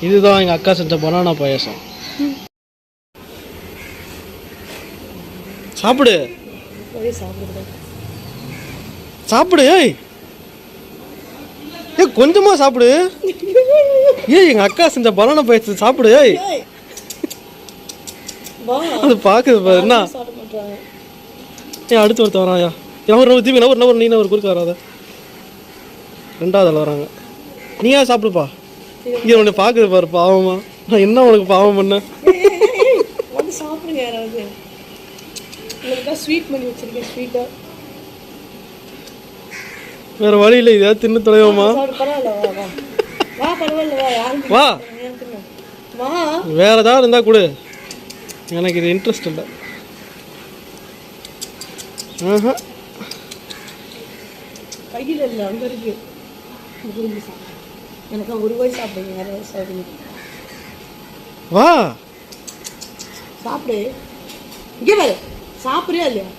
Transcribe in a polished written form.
இதுதான் எங்கள் அக்கா செஞ்ச பனானா பாயாசம். சாப்பிடு சாப்பிடு. ஏய் ஏய் கொஞ்சமாக சாப்பிடு. ஏய் எங்கள் அக்கா செஞ்ச பனானா பாயாசம் சாப்பிடு. ஏய் அது பார்க்குது பாரு என்ன. ஏன் அடுத்து ஒருத்தர் வராயா? ஒரு தீவி நவர் நீ ஒரு குறுக்க வராத. ரெண்டாவது ஆள் வராங்க. நீயா சாப்பிடுப்பா. இங்கே உன்னை பார்க்குது பாரு பாவமா. நான் என்ன உனக்கு பாவம் பண்ண? சாப்பிடுங்க யாராவது. ஸ்வீட் பண்ணி வச்சிருக்கேன். ஸ்வீட்டாக வேற வழி இல்லை. இதாவது தின்னு தொலைவோமா? வா வேற ஏதாவது இருந்தா கொடு. எனக்கு இது இன்ட்ரெஸ்ட் இல்லை. கையில் இல்லை அங்கே இருக்கு. எனக்கு ஒரு ரூபாய் சாப்பிடுங்க. யாராவது சாப்பிடுங்க. வா சாப்பிடு. இங்கே பாரு சாப்பிட்றியா இல்லையா?